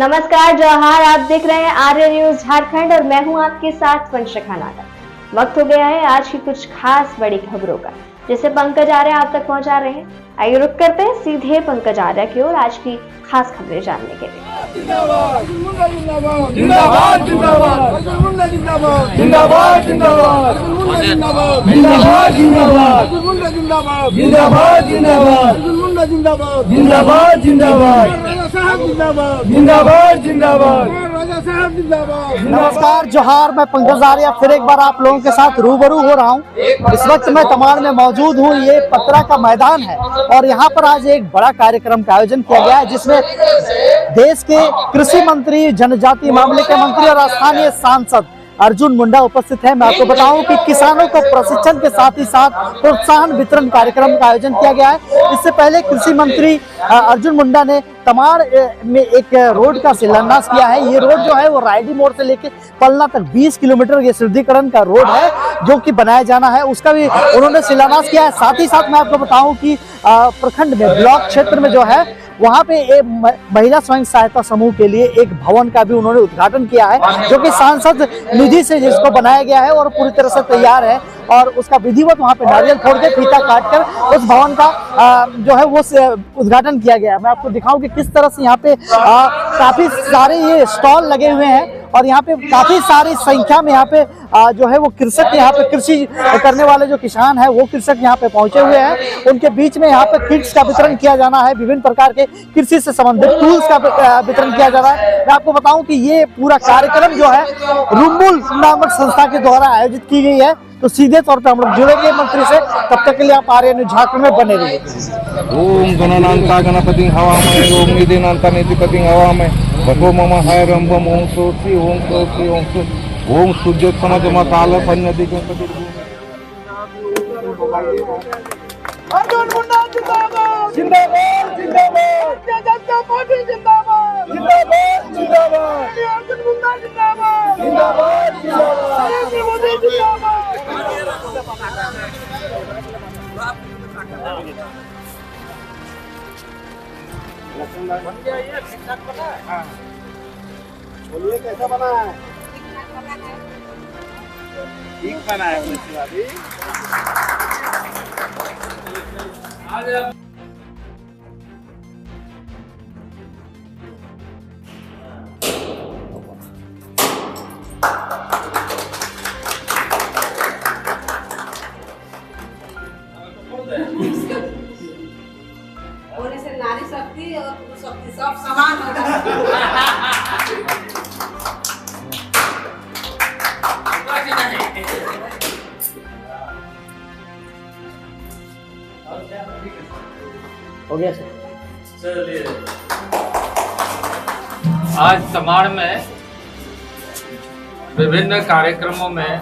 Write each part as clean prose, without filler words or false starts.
नमस्कार जौहार, आप देख रहे हैं आर्य न्यूज झारखंड और मैं हूं आपके साथ वंशिका नागर। वक्त हो गया है आज की कुछ खास बड़ी खबरों का, जिसे पंकज आर्य आप तक पहुंचा रहे हैं। आइए रुक करते हैं सीधे पंकज आर्य की ओर आज की खास खबरें जानने के लिए। जिंदाबाद जिंदाबाद जिंदाबाद जिंदाबाद जिंदाबाद जिंदाबाद जिंदाबाद जिंदाबाद जिंदाबाद जिंदाबाद जिंदाबाद जिंदाबाद जिंदाबाद जिंदाबाद जिंदाबाद जिंदाबाद। नमस्कार जोहार, मैं पंकज आर्य फिर एक बार आप लोगों के साथ रूबरू हो रहा हूं। इस वक्त मैं तमाड़ में मौजूद हूं। ये पतरा का मैदान है और यहां पर आज एक बड़ा कार्यक्रम का आयोजन किया गया है, जिसमें देश के कृषि मंत्री, जनजातीय मामले के मंत्री और स्थानीय सांसद अर्जुन मुंडा उपस्थित है। मैं आपको बताऊं कि किसानों को प्रशिक्षण के साथ ही साथ प्रोत्साहन वितरण कार्यक्रम का आयोजन किया गया है। इससे पहले कृषि मंत्री अर्जुन मुंडा ने तमाड़ में एक रोड का शिलान्यास किया है। ये रोड जो है वो रायडी मोड़ से लेकर पलना तक 20 किलोमीटर ये सुदृढ़ीकरण का रोड है जो कि बनाया जाना है, उसका भी उन्होंने शिलान्यास किया है। साथ ही साथ मैं आपको बताऊं कि प्रखंड में, ब्लॉक क्षेत्र में जो है वहाँ पे एक महिला स्वयं सहायता समूह के लिए एक भवन का भी उन्होंने उद्घाटन किया है, जो कि सांसद निधि से जिसको बनाया गया है और पूरी तरह से तैयार है। और उसका विधिवत वहाँ पे नारियल फोड़ के, फीता काट कर उस भवन का जो है वो उद्घाटन किया गया है। मैं आपको दिखाऊं कि किस तरह से यहाँ पे काफी सारे ये स्टॉल लगे हुए हैं और यहाँ पे काफी सारी संख्या में यहाँ पे जो है वो कृषक, यहाँ पे कृषि करने वाले जो किसान है वो कृषक यहाँ पे पहुंचे हुए हैं। उनके बीच में यहाँ पे किट्स का वितरण किया जाना है, विभिन्न प्रकार के कृषि से संबंधित टूल्स का वितरण किया जा रहा है। मैं आपको बताऊं कि ये पूरा कार्यक्रम जो है रुम्बुल नामक संस्था के द्वारा आयोजित की गई है। तो सीधे तौर पर हम लोग जुड़ेंगे मंत्री से, तब तक के लिए आप आर्य न्यूज झारखंड में बने रहिए। ओम गणनान्ता गणपति हवामहे ओम निधिनान्ता निधिपति हवामहे बको मम हाय रंभम ओम सोति ओम सोति ओम सोति ओम सूर्योत्तम जमकाल पन्नति गणपति। अर्जुन मुंडा जिंदाबाद जिंदाबाद जिंदाबाद जनता पार्टी जिंदाबाद जिंदाबाद जिंदाबाद अर्जुन मुंडा जिंदाबाद जिंदाबाद जिंदाबाद नरेंद्र मोदी जिंदाबाद। बोलिए कैसा बना है? ठीक बना है आज। होने से नारी शक्ति और पुरुष शक्ति सब समान हो जाता हो गया चलिए, आज तमाड़ में विभिन्न कार्यक्रमों में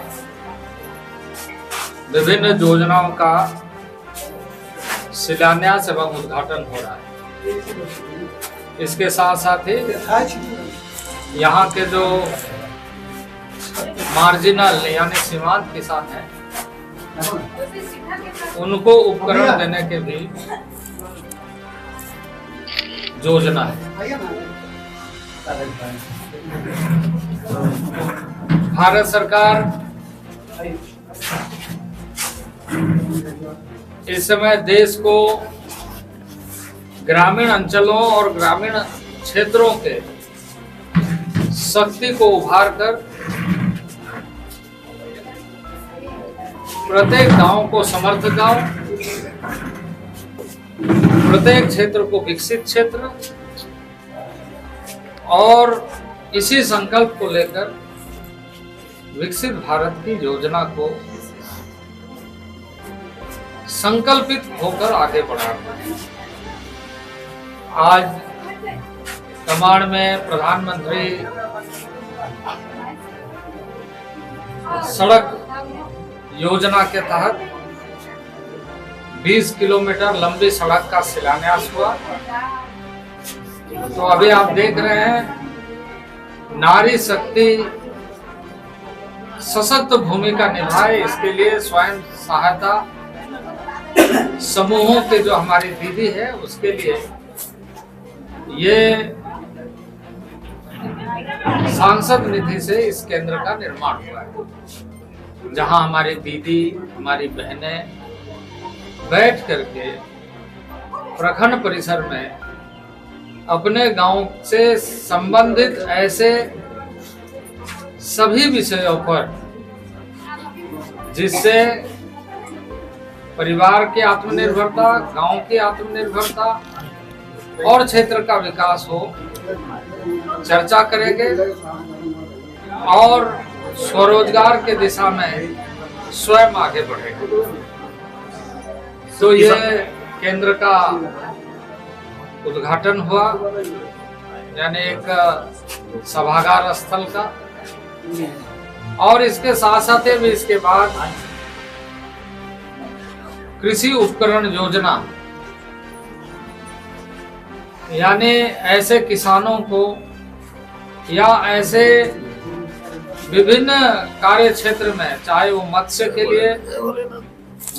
विभिन्न योजनाओं का शिलान्यास एवं उद्घाटन हो रहा है। इसके साथ साथ ही यहाँ के जो मार्जिनल यानी सीमांत किसान हैं उनको उपकरण देने के भी योजना है। भारत सरकार इस समय देश को ग्रामीण अंचलों और ग्रामीण क्षेत्रों के शक्ति को उभार कर प्रत्येक गांव को समर्थ गांव, प्रत्येक क्षेत्र को विकसित क्षेत्र और इसी संकल्प को लेकर विकसित भारत की योजना को संकल्पित होकर आगे बढ़ाना है। आज तमाड़ में प्रधानमंत्री सड़क योजना के तहत 20 किलोमीटर लंबी सड़क का शिलान्यास हुआ। तो अभी आप देख रहे हैं नारी शक्ति सशक्त भूमिका निभाए, इसके लिए स्वयं सहायता समूहों के जो हमारी दीदी है उसके लिए ये सांसद निधि से इस केंद्र का निर्माण हुआ है, जहां हमारी दीदी, हमारी बहनें बैठ करके प्रखंड परिसर में अपने गांव से संबंधित ऐसे सभी विषयों पर जिससे परिवार की आत्मनिर्भरता, गांव की आत्मनिर्भरता और क्षेत्र का विकास हो, चर्चा करेंगे और स्वरोजगार के दिशा में स्वयं आगे बढ़ेंगे। तो ये केंद्र का उद्घाटन हुआ, यानी एक सभागार स्थल का, और इसके साथ साथ भी इसके बाद कृषि उपकरण योजना, यानी ऐसे किसानों को या ऐसे विभिन्न कार्य क्षेत्र में, चाहे वो मत्स्य के लिए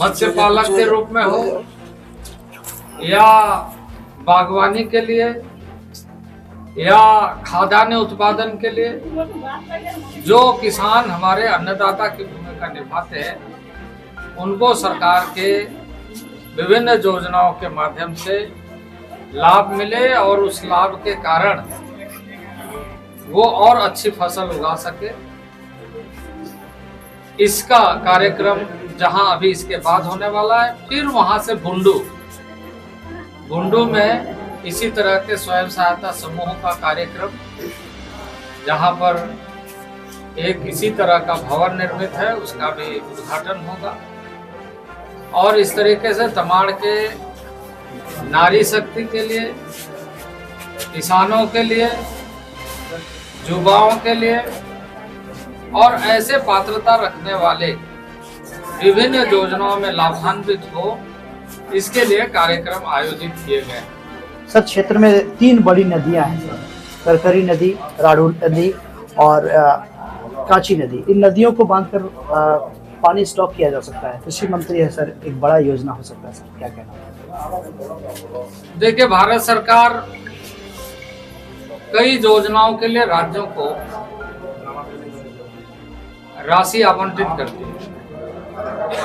मत्स्य पालक के रूप में हो या बागवानी के लिए या खाद्यान्न उत्पादन के लिए, जो किसान हमारे अन्नदाता की भूमिका निभाते हैं, उनको सरकार के विभिन्न योजनाओं के माध्यम से लाभ मिले और उस लाभ के कारण वो और अच्छी फसल उगा सके। इसका कार्यक्रम जहां अभी इसके बाद होने वाला है, फिर वहां से बुंडू में इसी तरह के स्वयं सहायता समूह का कार्यक्रम, जहां पर एक इसी तरह का भवन निर्मित है, उसका भी उद्घाटन होगा। और इस तरीके से तमाड़ के नारी शक्ति के लिए, किसानों के लिए, युवाओं के लिए और ऐसे पात्रता रखने वाले विभिन्न योजनाओं में लाभान्वित हो, इसके लिए कार्यक्रम आयोजित किए गए। सर, क्षेत्र में 3 बड़ी नदियां हैं, करकरी नदी, राड़ू नदी और कांची नदी। इन नदियों को बांधकर पानी स्टॉक किया जा सकता है। कृषि मंत्री है सर, एक बड़ा योजना हो सकता है सर, क्या कहना है? देखिए, भारत सरकार कई योजनाओं के लिए राज्यों को राशि आवंटित करती है।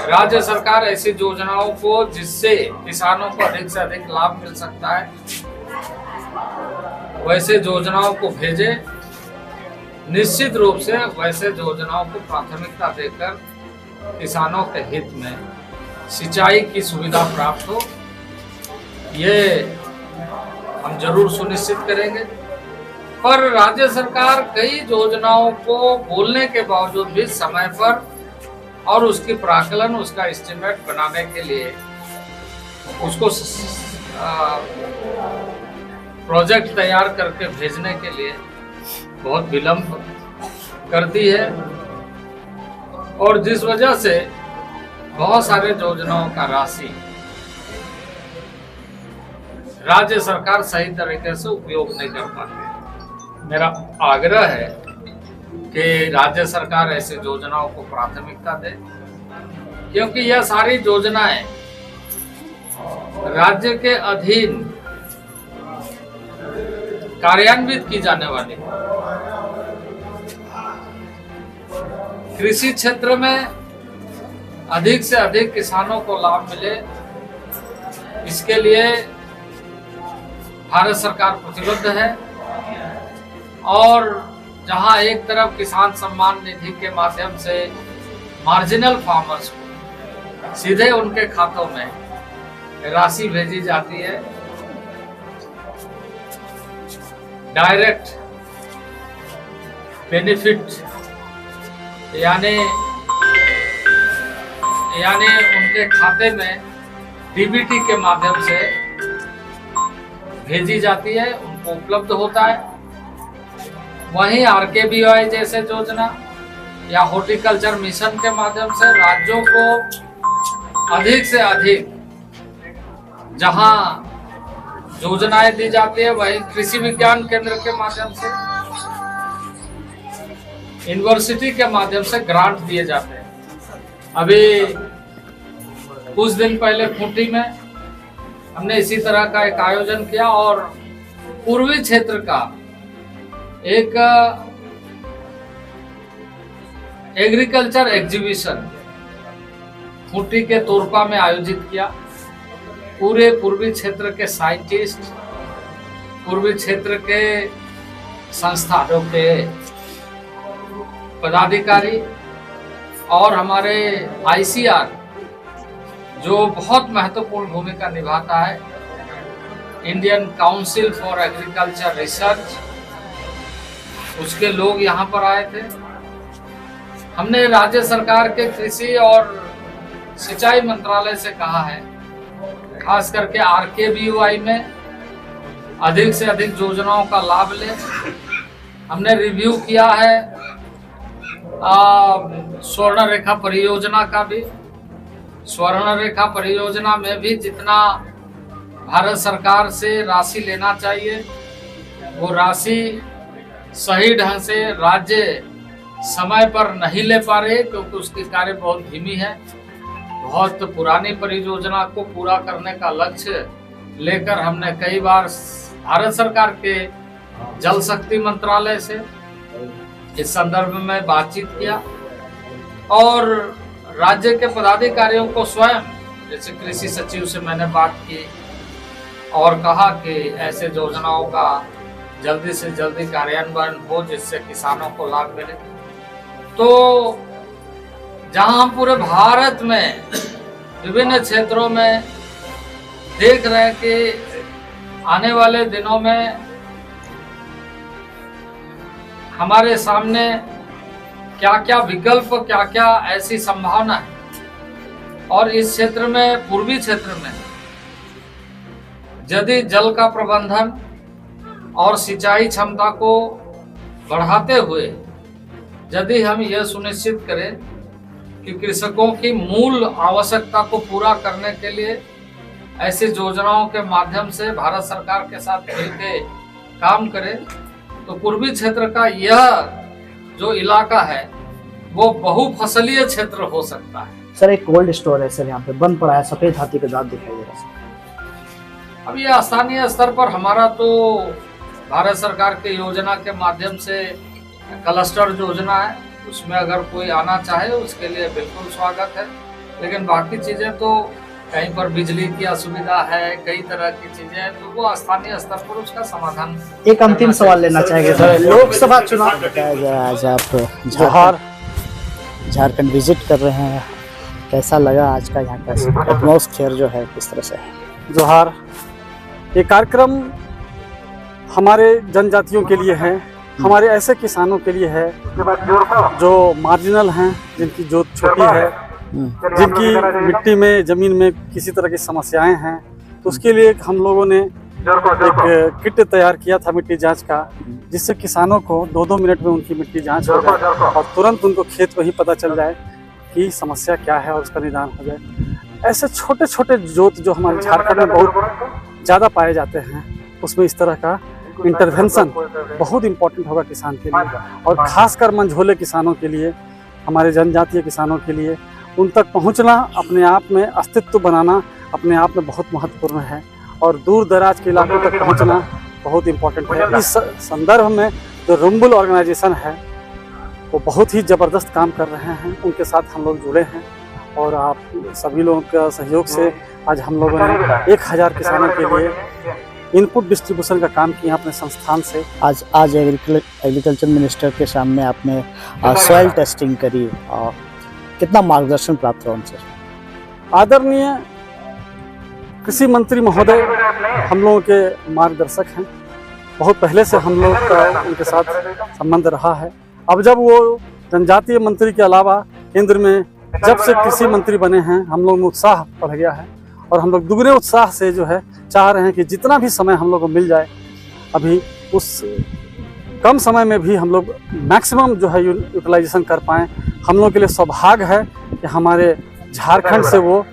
राज्य सरकार ऐसी योजनाओं को जिससे किसानों को अधिक से अधिक लाभ मिल सकता है, वैसे योजनाओं को भेजे। निश्चित रूप से वैसे योजनाओं को प्राथमिकता देकर किसानों के हित में सिंचाई की सुविधा प्राप्त हो, ये हम जरूर सुनिश्चित करेंगे। पर राज्य सरकार कई योजनाओं को बोलने के बावजूद भी समय पर और उसकी प्राकलन, उसका एस्टिमेट बनाने के लिए, उसको प्रोजेक्ट तैयार करके भेजने के लिए बहुत विलंब करती है, और जिस वजह से बहुत सारे योजनाओं का राशि राज्य सरकार सही तरीके से उपयोग नहीं कर पाती। मेरा आग्रह है कि राज्य सरकार ऐसी योजनाओं को प्राथमिकता दे, क्योंकि यह सारी योजनाएं राज्य के अधीन कार्यान्वित की जाने वाली। कृषि क्षेत्र में अधिक से अधिक किसानों को लाभ मिले, इसके लिए भारत सरकार प्रतिबद्ध है। और जहां एक तरफ किसान सम्मान निधि के माध्यम से मार्जिनल फार्मर्स को सीधे उनके खातों में राशि भेजी जाती है, डायरेक्ट बेनिफिट, यानी उनके खाते में डीबीटी के माध्यम से भेजी जाती है, उनको उपलब्ध होता है। वहीं आरकेबीवाई जैसे योजना या हॉर्टिकल्चर मिशन के माध्यम से राज्यों को अधिक से अधिक जहां योजनाएं दी जाती है, वहीं कृषि विज्ञान केंद्र के माध्यम से, यूनिवर्सिटी के माध्यम से ग्रांट दिए जाते हैं। अभी कुछ दिन पहले खूंटी में हमने इसी तरह का एक आयोजन किया और पूर्वी क्षेत्र का एक एग्रीकल्चर एग्जीबिशन खूंटी के तोरपा में आयोजित किया। पूरे पूर्वी क्षेत्र के साइंटिस्ट, पूर्वी क्षेत्र के संस्थानों के पदाधिकारी और हमारे ICR जो बहुत महत्वपूर्ण भूमिका निभाता है, Indian council for agriculture research, उसके लोग यहाँ पर आए थे। हमने राज्य सरकार के कृषि और सिंचाई मंत्रालय से कहा है, खास करके RKBY में अधिक से अधिक योजनाओं का लाभ लें। हमने रिव्यू किया है स्वर्ण रेखा परियोजना का भी। स्वर्ण रेखा परियोजना में भी जितना भारत सरकार से राशि लेना चाहिए, वो राशि सही ढंग से राज्य समय पर नहीं ले पा रहे, क्योंकि उसकी कार्य बहुत धीमी है। बहुत पुरानी परियोजना को पूरा करने का लक्ष्य लेकर हमने कई बार भारत सरकार के जल शक्ति मंत्रालय से इस संदर्भ में बातचीत किया और राज्य के पदाधिकारियों को स्वयं, जैसे कृषि सचिव से मैंने बात की और कहा कि ऐसे योजनाओं का जल्दी से जल्दी कार्यान्वयन हो जिससे किसानों को लाभ मिले। तो जहां हम पूरे भारत में विभिन्न क्षेत्रों में देख रहे हैं कि आने वाले दिनों में हमारे सामने क्या क्या विकल्प, क्या क्या ऐसी संभावना है, और इस क्षेत्र में, पूर्वी क्षेत्र में यदि जल का प्रबंधन और सिंचाई क्षमता को बढ़ाते हुए यदि हम यह सुनिश्चित करें कि कृषकों की मूल आवश्यकता को पूरा करने के लिए ऐसी योजनाओं के माध्यम से भारत सरकार के साथ मिलकर काम करें, तो पूर्वी क्षेत्र का यह जो इलाका है वो बहुफसलीय क्षेत्र हो सकता है। सर, एक कोल्ड स्टोर है सर, यहाँ पे बंद पड़ा है, सफेद हाथी का दांत दिखाई दे रहा है। अब ये स्थानीय स्तर पर हमारा तो भारत सरकार के योजना के माध्यम से क्लस्टर योजना है, उसमें अगर कोई आना चाहे उसके लिए बिल्कुल स्वागत है। लेकिन बाकी चीजें तो कहीं पर बिजली की असुविधा है, कई तरह की चीजें, तो वो स्थानीय स्तर पर उसका समाधान। एक अंतिम सवाल लेना चाहेंगे सर, लोकसभा चुनाव बताया जाए, आज आप झारखंड विजिट कर रहे हैं, कैसा लगा आज का यहाँ का एटमॉस्फेयर जो है किस तरह से है? जोहार, ये कार्यक्रम हमारे जनजातियों के लिए है, हमारे ऐसे किसानों के लिए है जो मार्जिनल हैं, जिनकी जोत छोटी है, जिनकी मिट्टी में, जमीन में किसी तरह की समस्याएं हैं। तो उसके लिए हम लोगों ने एक किट तैयार किया था मिट्टी जांच का, जिससे किसानों को 2-2 मिनट में उनकी मिट्टी जांच हो जाए और तुरंत उनको खेत को ही पता चल जाए कि समस्या क्या है और उसका निदान हो जाए। ऐसे छोटे छोटे जोत जो हमारे झारखंड में बहुत ज़्यादा पाए जाते हैं, उसमें इस तरह का इंटरवेंशन बहुत इम्पोर्टेंट होगा किसान के लिए, और खासकर मंझोले किसानों के लिए, हमारे जनजातीय किसानों के लिए। उन तक पहुंचना, अपने आप में अस्तित्व बनाना अपने आप में बहुत महत्वपूर्ण है, और दूर दराज के इलाकों तक पहुंचना बहुत इम्पोर्टेंट है। इस संदर्भ में जो रुम्बुल ऑर्गेनाइजेशन है वो बहुत ही ज़बरदस्त काम कर रहे हैं, उनके साथ हम लोग जुड़े हैं, और आप सभी लोगों का सहयोग से आज हम लोगों ने 1000 किसानों के लिए इनपुट डिस्ट्रीब्यूशन का काम किया अपने संस्थान से। आज एग्रीकल्चर मिनिस्टर के सामने आपने सॉइल टेस्टिंग करी, और कितना मार्गदर्शन प्राप्त हुआ उनसे? आदरणीय कृषि मंत्री महोदय हम लोगों के मार्गदर्शक हैं, बहुत पहले से हम लोग का उनके साथ संबंध रहा है। अब जब वो जनजातीय मंत्री के अलावा केंद्र में जब से कृषि मंत्री बने हैं, हम लोग में उत्साह बढ़ गया है, और हम लोग दुगने उत्साह से जो है चाह रहे हैं कि जितना भी समय हम लोग को मिल जाए, अभी उस कम समय में भी हम लोग मैक्सिमम जो है यूटिलाइजेशन कर पाएँ। हम लोग के लिए सौभाग्य है कि हमारे झारखंड से वो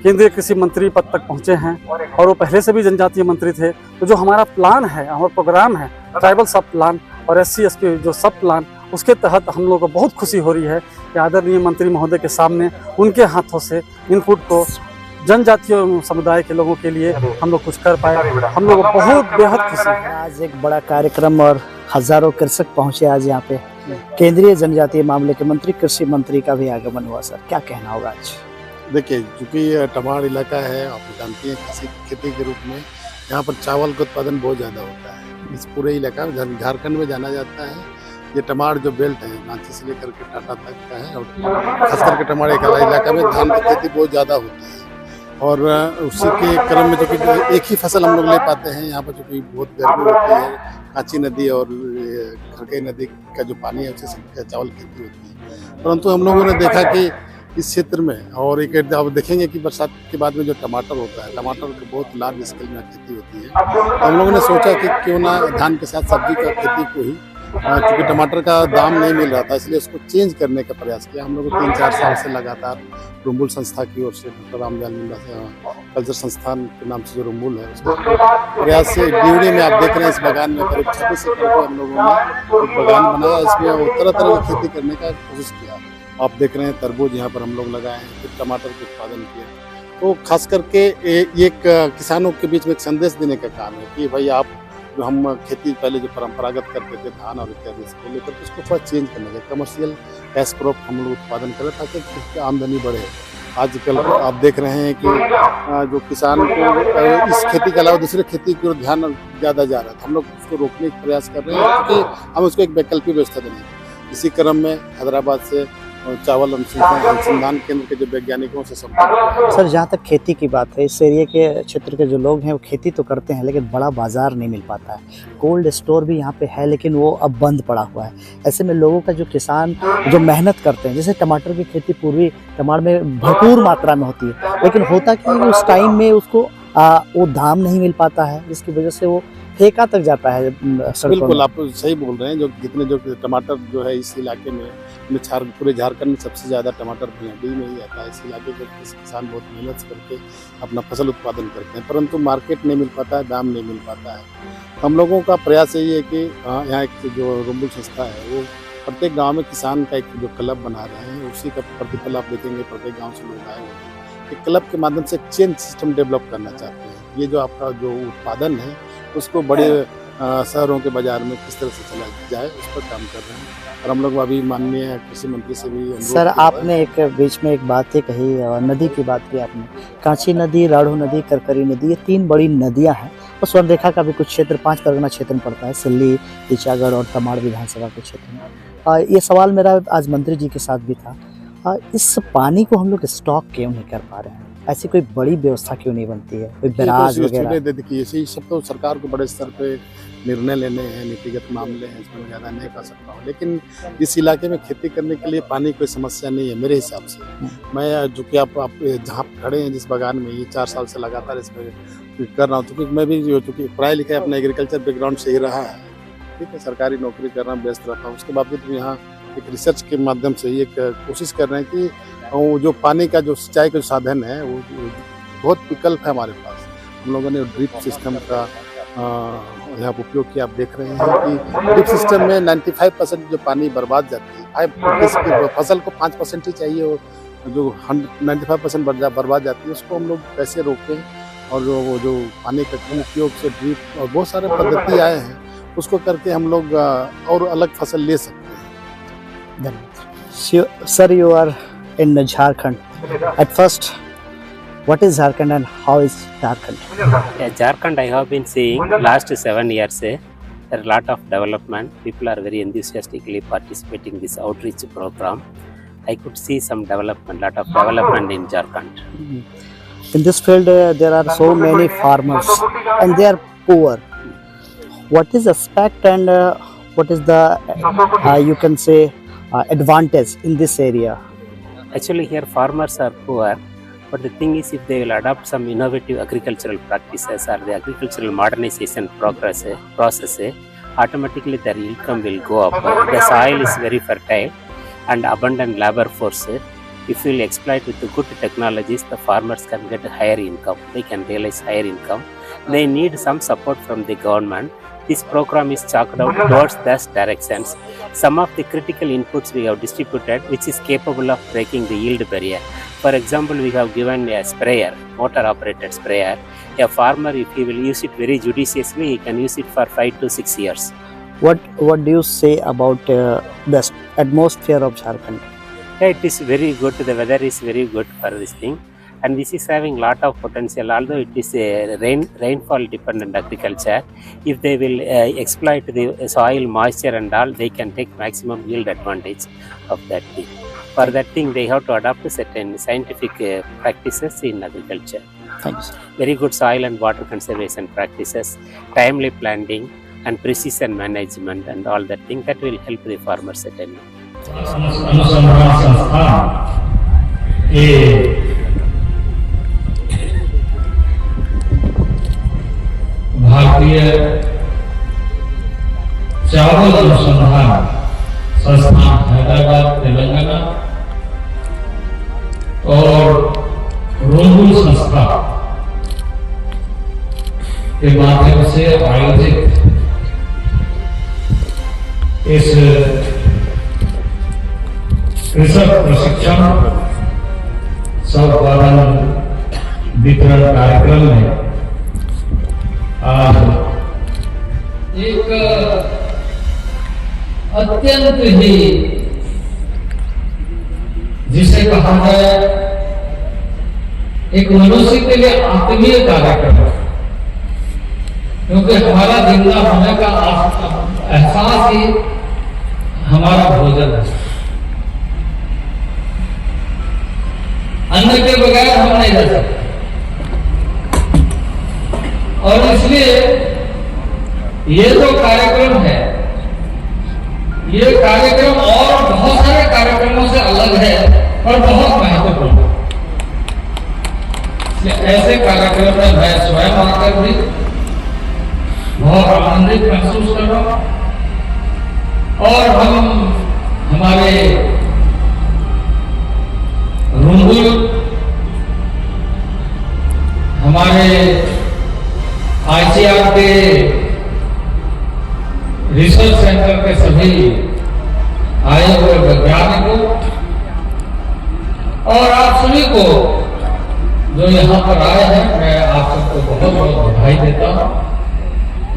केंद्रीय कृषि मंत्री पद तक पहुंचे हैं, और वो पहले से भी जनजातीय मंत्री थे। तो जो हमारा प्लान है, हमारा प्रोग्राम है ट्राइबल सब प्लान और SC/ST जो सब प्लान, उसके तहत हम लोग को बहुत खुशी हो रही है कि आदरणीय मंत्री महोदय के सामने उनके हाथों से इनपुट को जनजातीय समुदाय के लोगों के लिए हम लोग कुछ कर पाए। हम लोग बहुत बेहद खुशी है। आज एक बड़ा कार्यक्रम और हजारों कृषक पहुंचे आज यहाँ पे। केंद्रीय जनजातीय मामले के मंत्री, कृषि मंत्री का भी आगमन हुआ। सर, क्या कहना होगा आज? देखिए, चूँकि ये तमाड़ इलाका है, आप जानती हैं, कृषि खेती के रूप में यहाँ पर चावल का उत्पादन बहुत ज़्यादा होता है। इस पूरे इलाका में झारखंड में जाना जाता है। ये तमाड़ जो बेल्ट है, रांची से लेकर के टाटा तक का है, और खास करके तमाड़ इलाका में धान की खेती बहुत ज़्यादा होती है। और उसी के क्रम में चूँकि एक ही फसल हम लोग ले पाते हैं यहाँ पर, चूँकि बहुत गर्मी होती है, कांची नदी और खड़गई नदी का जो पानी है उससे चावल खेती होती है। परंतु हम लोगों ने देखा कि इस क्षेत्र में, और एक आप देखेंगे कि बरसात के बाद में जो टमाटर होता है, टमाटर की बहुत लार्ज स्केल में खेती होती है। तो हम लोगों ने सोचा कि क्यों ना धान के साथ सब्जी का खेती को ही, क्योंकि टमाटर का दाम नहीं मिल रहा था, इसलिए उसको चेंज करने का प्रयास किया। हम लोग 3-4 साल से लगातार रुम्बुल संस्था की ओर से, डॉक्टर रामदयाल मुंडा कल्चर संस्थान के नाम से जो रुम्बुल है, उसके प्रयास से ड्यूरी में आप देख रहे हैं, इस बागान में करीब 26 एकड़ पे हम लोगों ने एक बागान बनाया। इसमें तरह तरह की खेती करने का कोशिश किया। आप देख रहे हैं तरबूज यहाँ पर हम लोग लगाए हैं, फिर टमाटर के उत्पादन किया। तो खास करके एक किसानों के बीच में एक संदेश देने का काम है कि भाई, आप जो हम खेती पहले जो परंपरागत करते थे धान और इत्यादि इसको लेकर, उसको थोड़ा चेंज करना चाहिए। कमर्शियल कैश क्रॉप हम लोग उत्पादन करें ताकि आमदनी बढ़े। आजकल आप देख रहे हैं कि जो किसान को इस खेती के अलावा दूसरे खेती की ओर ध्यान ज़्यादा जा रहा है। हम लोग उसको रोकने का प्रयास कर रहे हैं क्योंकि हम उसको एक वैकल्पिक व्यवस्था देंगे। इसी क्रम में हैदराबाद से चावल अनुसंधान केंद्र के जो वैज्ञानिकों से संपर्क। सर, जहाँ तक खेती की बात है, इस एरिया के क्षेत्र के जो लोग हैं वो खेती तो करते हैं, लेकिन बड़ा बाजार नहीं मिल पाता है। कोल्ड स्टोर भी यहाँ पे है, लेकिन वो अब बंद पड़ा हुआ है। ऐसे में लोगों का, जो किसान जो मेहनत करते हैं, जैसे टमाटर की खेती पूर्वी तमाड़ में भरपूर मात्रा में होती है, लेकिन होता क्या है, उस टाइम में उसको वो दाम नहीं मिल पाता है, जिसकी वजह से वो ठेका तक जाता है। बिल्कुल, आप सही बोल रहे हैं। जो जितने जो टमाटर जो है इस इलाके में पूरे झारखंड में सबसे ज़्यादा टमाटर भिंडी में ही आता है। इस इलाके के किसान बहुत मेहनत करके अपना फसल उत्पादन करते हैं, परंतु मार्केट नहीं मिल पाता है, दाम नहीं मिल पाता है। हम लोगों का प्रयास यही है कि यहाँ एक जो रुम्बुल संस्था है, वो प्रत्येक गाँव में किसान का एक जो क्लब बना रहे हैं, उसी का प्रतिफल आप देखेंगे। प्रत्येक गाँव से लोग आए हुए हैं। एक क्लब के माध्यम से चेन सिस्टम डेवलप करना चाहते हैं। ये जो आपका जो उत्पादन है, उसको बड़े शहरों के बाजार में किस तरह से चला जाए, उस पर काम कर रहे हैं। और हम लोग अभी माननीय कृषि मंत्री से भी। सर, आपने एक बीच में एक बात ही कही, नदी की बात की आपने। कांची नदी, राढ़ू नदी, करकरी नदी, ये 3 बड़ी नदियां हैं। और स्वर्णरेखा का भी कुछ क्षेत्र 5 परगना क्षेत्र में पड़ता है, सिल्ली, टीचागढ़ और तमाड़ विधानसभा के क्षेत्र में। ये सवाल मेरा आज मंत्री जी के साथ भी था, इस पानी को हम लोग स्टॉक क्यों नहीं कर पा रहे हैं? ऐसी कोई बड़ी व्यवस्था क्यों नहीं बनती है, कोई बैराज वगैरह? देखिए, इसी सब तो सरकार को बड़े स्तर पे निर्णय लेने हैं, नीतिगत मामले हैं, इसमें ज़्यादा नहीं कर सकता हूँ। लेकिन इस इलाके में खेती करने के लिए पानी कोई समस्या नहीं है मेरे हिसाब से। मैं जो कि आप जहाँ खड़े हैं, जिस बागान में, ये 4 साल से लगातार इसमें कर रहा हूँ, क्योंकि मैं भी चूँकि पढ़ाई लिखाई अपना एग्रीकल्चर बैकग्राउंड से ही रहा है, ठीक है, सरकारी नौकरी करना व्यस्त रहता हूँ। उसके बावजूद भी यहाँ एक रिसर्च के माध्यम से एक कोशिश कर रहे हैं कि जो पानी का जो सिंचाई का साधन है, वो बहुत विकल्प है हमारे पास। हम लोगों ने ड्रिप सिस्टम का यहाँ उपयोग किया। आप देख रहे हैं कि ड्रिप सिस्टम में 95% जो पानी बर्बाद जाती है, फसल को 5% ही चाहिए, और जो 95% बर्बाद जाती है, उसको हम लोग कैसे रोकें। और वो जो पानी का उपयोग से ड्रिप और बहुत सारे पद्धति आए हैं, उसको करके हम लोग और अलग फसल ले सकते हैं। धन्यवाद। Sir, you are in Jharkhand. At first, what is Jharkhand and how is Jharkhand? Yeah, Jharkhand I have been seeing last 7 years. There are a lot of development. People are very enthusiastically participating in this outreach program. I could see some development, lot of development in Jharkhand. In this field, there are so many farmers and they are poor. What is aspect and what is the you can say advantage in this area? Actually, here farmers are poor, but the thing is, if they will adopt some innovative agricultural practices or the agricultural modernization process, automatically their income will go up. The soil is very fertile and abundant labor force. If we will exploit with the good technologies, the farmers can get a higher income. They can realize higher income. They need some support from the government. This program is chalked out towards those directions. Some of the critical inputs we have distributed, which is capable of breaking the yield barrier. For example, we have given a sprayer, motor operated sprayer. A farmer, if he will use it very judiciously, he can use it for 5 to 6 years. What do you say about the atmosphere of Jharkhand? Yeah, it is very good. The weather is very good for this thing, and this is having lot of potential. Although it is a rainfall dependent agriculture, if they will exploit the soil moisture and all, they can take maximum yield advantage of that thing. For that thing, they have to adopt certain scientific practices in agriculture. Thank you, sir. Very good soil and water conservation practices, timely planting, and precision management, and all that thing that will help the farmer certainly. अनुसंधान संस्थान ये भारतीय चावल अनुसंधान संस्थान हैदराबाद तेलंगाना और रोंगुल संस्था के माध्यम से आयोजित इस कृषक प्रशिक्षण सौपालन वितरण कार्यक्रम में आज एक अत्यंत ही जिसे कहा जाए एक मनुष्य के लिए आत्मीय कार्यक्रम, क्योंकि हमारा जिंदा होने का एहसास ही हमारा भोजन है। अन्न के बगैर हम नहीं रह सकते, और इसलिए ये जो कार्यक्रम है, ये कार्यक्रम और बहुत सारे कार्यक्रमों से अलग है और बहुत महत्वपूर्ण है। ऐसे कार्यक्रम में मैं स्वयं आकर भी बहुत आनंदित महसूस कर रहा हूं, और हम हमारे रुंगुल, हमारे ICAR के रिसर्च सेंटर के सभी आए हुए वैज्ञानिकों और आप सभी को जो यहाँ पर आए हैं, मैं आप सबको बहुत बहुत बधाई देता हूँ,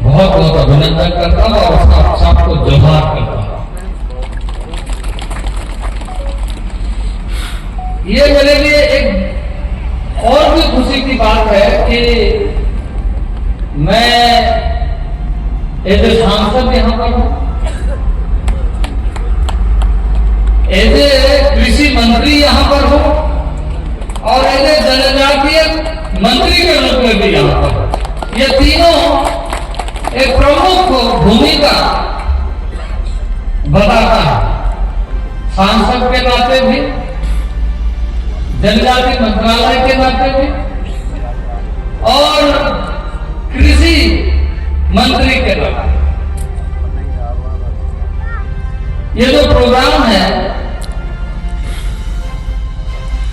बहुत बहुत अभिनंदन करता हूँ और सबको जोहार करता हूँ। ये मेरे लिए एक और भी खुशी की बात है कि मैं एज ए सांसद यहाँ पर हूँ, एज ए कृषि मंत्री यहाँ पर हूँ, और एज ए जनजातीय मंत्री के रूप में भी यहाँ पर। ये तीनों एक प्रमुख भूमिका बताता है, सांसद के नाते भी, जनजाति मंत्रालय के नाते भी, और कृषि मंत्री के नाते। ये जो प्रोग्राम है,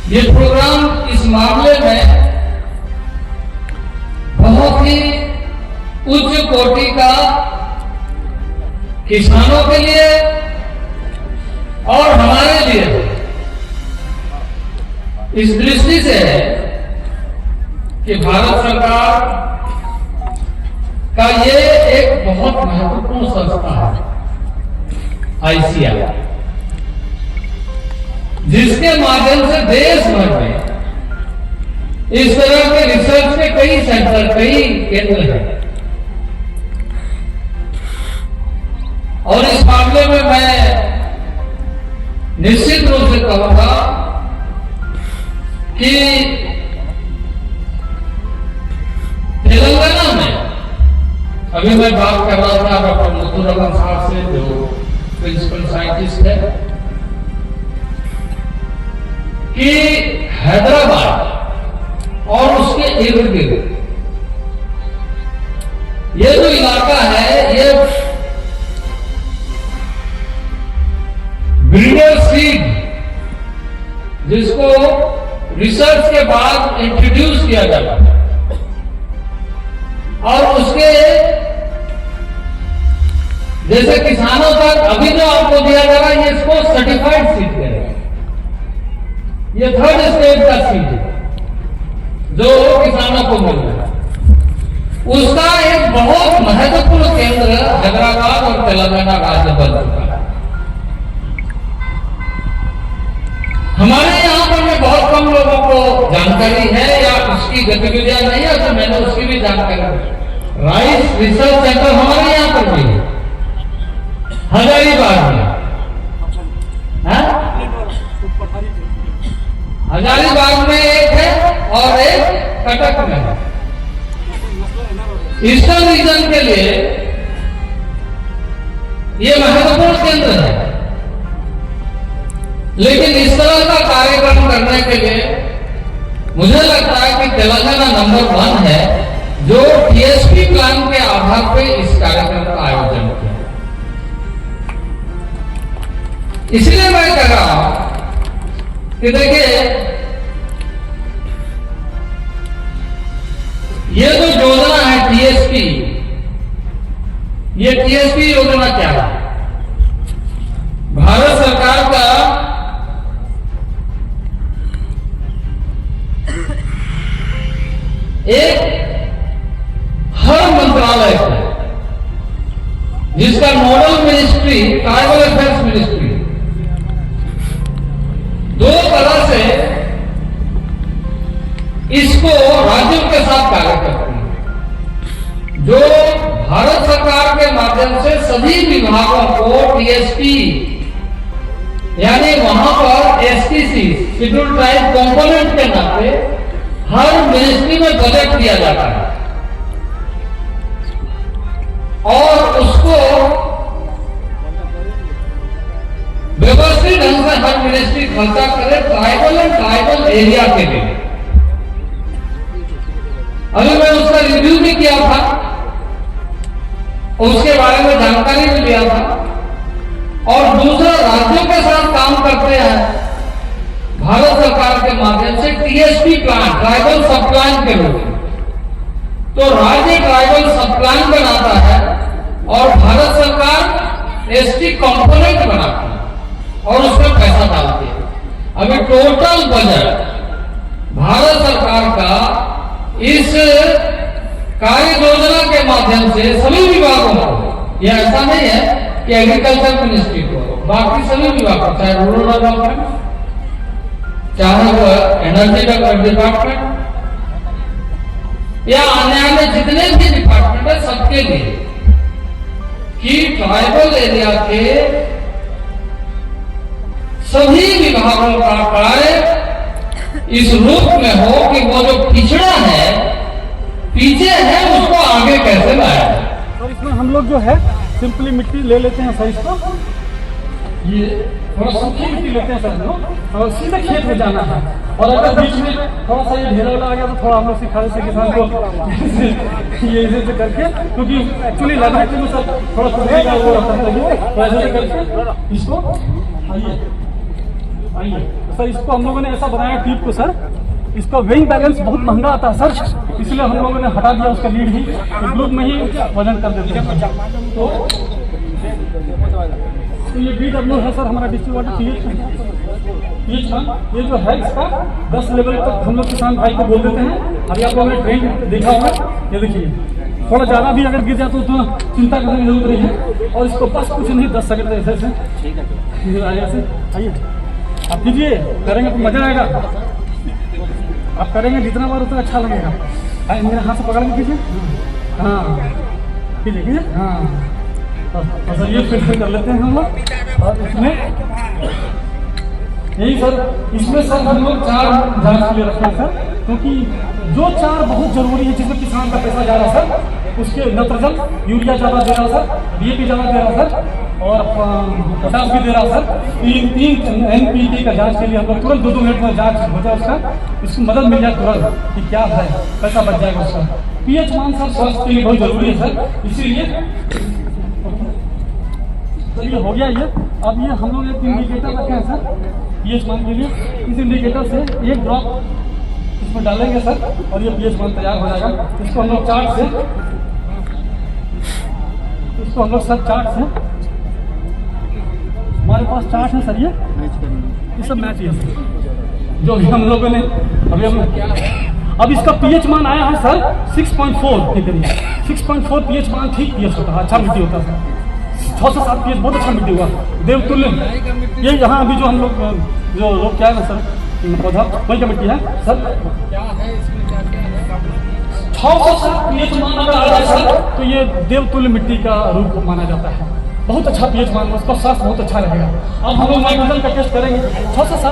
ये प्रोग्राम इस मामले में बहुत ही उच्च कोटि का किसानों के लिए और हमारे लिए इस दृष्टि से है कि भारत सरकार का ये एक बहुत महत्वपूर्ण संस्था है ICAR, जिसके माध्यम से देश भर में इस तरह के रिसर्च के कई सेंटर, कई केंद्र हैं। और इस मामले में मैं निश्चित रूप से कहूंगा कि तेलंगाना में, अभी मैं बात कर रहा था डॉक्टर मुथुरमन साहब से, जो प्रिंसिपल साइंटिस्ट है, कि हैदराबाद और उसके इर्द गिर्द ये जो इलाका है, ये ब्रीडर सीड, जिसको रिसर्च के बाद इंट्रोड्यूस किया जाता है, और उसके जैसे किसानों तक अभी जो आपको दिया जा रहा है, ये इसको सर्टिफाइड सीड करेगा। ये 3rd स्टेज का सीड है जो किसानों को मिल रहा है, उसका एक बहुत महत्वपूर्ण केंद्र हैदराबाद और तेलंगाना राज्य बन चुका है। हमारे यहाँ पर में बहुत कम लोगों को जानकारी है या उसकी गतिविधियां नहीं है, तो मैंने उसकी भी जानकारी। राइस रिसर्च सेंटर हमारे यहाँ पर भी है, हजारीबाग में, हजारीबाग में एक है और एक कटक में है। ईस्टर्न रीजन के लिए ये महत्वपूर्ण केंद्र है, लेकिन इस तरह का कार्यक्रम करने के लिए मुझे लगता है कि तेलंगाना नंबर 1 है, जो टीएसपी प्लान के आधार पर इस कार्यक्रम का आयोजन किया। इसलिए मैं कह रहा हूं कि देखिए, ये जो योजना है टीएसपी, ये टीएसपी योजना क्या है? भारत सरकार का एक हर मंत्रालय है जिसका nodal ministry tribal affairs ministry, दो तरह से इसको राज्यों के साथ कार्य करती है। जो भारत सरकार के माध्यम से सभी विभागों को टीएसपी यानी वहां पर एसटीसी शेड्यूल्ड ट्राइब कंपोनेंट के नाते हर मिनिस्ट्री में बजट दिया जाता है और उसको व्यवस्थित ढंग से हर मिनिस्ट्री खर्चा करे ट्राइबल एंड ट्राइबल एरिया के लिए। अभी मैं उसका रिव्यू भी किया था, उसके बारे में जानकारी भी लिया था, और दूसरा राज्यों के साथ काम करते हैं भारत सरकार के माध्यम से टीएसपी प्लान, ट्राइबल सब प्लान के रूप में। तो राज्य ट्राइबल सब प्लान बनाता है और भारत सरकार एसटी कंपोनेंट बनाती है और उसमें पैसा डालती है। अभी टोटल बजट भारत सरकार का इस कार्य योजना के माध्यम से सभी विभागों को, यह ऐसा नहीं है कि एग्रीकल्चर मिनिस्ट्री को, बाकी सभी विभागों, चाहे रूरल डेवलपमेंट, चाहे वो एनर्जी डिपार्टमेंट या अन्य जितने भी डिपार्टमेंट है, सबके लिए कि ट्राइबल एरिया के सभी विभागों का कार्य इस रूप में हो कि वो जो पिछड़ा है, पीछे है, उसको आगे कैसे लाया जाए। और इसमें हम लोग जो है सिंपली मिट्टी ले लेते हैं सर, इसको ये थोड़ा सूखी मिट्टी लेते हैं सर लोग और सीधे खेत में जाना है। और अगर बीच में थोड़ा सा ये ढेला वाला आ गया तो थोड़ा हम लोग सिखा देते किसान को ये ऐसे करके, क्योंकि एक्चुअली लद्दाख में सर थोड़ा सूखी का वो रहता है, तो ऐसे करके इसको आइए सर, इसको हम लोगों ने ऐसा बनाया टीप को सर, इसका वेइंग बैलेंस बहुत महंगा आता है सर, इसलिए हम लोगों ने हटा दिया उसका लीड ही, ग्रुप में ही वजन कर देते हैं। तो ये बीडब्ल्यू है सर हमारा डिस्ट्रीब्यूटर पीएच, ये जो है इसका 10 लेवल तक हम लोग किसान भाई को बोल देते हैं। अभी आप लोगों ने ट्रेन देखा होगा, ये देखिए थोड़ा ज़्यादा भी अगर गिर जाए तो चिंता करने की जरूरत नहीं है, और इसको बस कुछ नहीं 10 सेकंड ऐसे से आइए आप कीजिए, करेंगे तो मजा आएगा। आप करेंगे जितना बार उतना अच्छा लगेगा। मेरे हाथ से पकड़ के कीजिए, हाँ कीजिए कीजिए, हाँ तो सर ये फिल्टर कर लेते हैं हम लोग। और इसमें यही सर, इसमें सर हम लोग 4 जांच के लिए रखते हैं सर, क्योंकि जो 4 बहुत जरूरी है जिसमें किसान का पैसा जा रहा है सर, उसके नत्रजन यूरिया ज़्यादा दे रहा सर, डीएपी ज़्यादा दे रहा सर, और पोटास भी दे रहा सर। 3 एनपीटी का जांच के लिए हम लोग तुरंत 2-2 मिनट में जांच हो जाए उसका, इसको मदद मिल जाए तुरंत कि क्या है, पैसा बच जाएगा उसका। पीएच मान सर स्वास्थ्य के लिए बहुत जरूरी है सर, इसीलिए तो ये हो गया ये। अब ये हम लोग एक इंडिकेटर रखे हैं सर पीएच मान के लिए, इस इंडिकेटर से 1 ड्रॉप इसमें डालेंगे सर और ये पीएच मान तैयार हो जाएगा। इसको हम लोग चार्ट से, इसको हम लोग सर चार्ट से, हमारे पास चार्ट है सर, ये सब मैच है जो भी हम लोगों ने अभी हम अब इसका पीएच मान आया है सर 6.4 के करीब। 6.4 पीएच मान ठीक पीएच होता है, अच्छा मिट्टी होता है। 6 से 7 पीएच बहुत अच्छा मिट्टी हुआ, देवतुल्य। ये यहाँ अभी जो हम लोग जो रोप क्या है ना सर पौधा, वही का मिट्टी है सर। 6 से 7 पीएच मान अगर आ जाए सर तो ये देवतुल्य मिट्टी का रूप माना जाता है। बहुत अच्छा पीएच मान, उसका स्वास्थ्य बहुत अच्छा रहेगा। अब हम लोग नाइट्रोजन का टेस्ट करेंगे। 6 से 7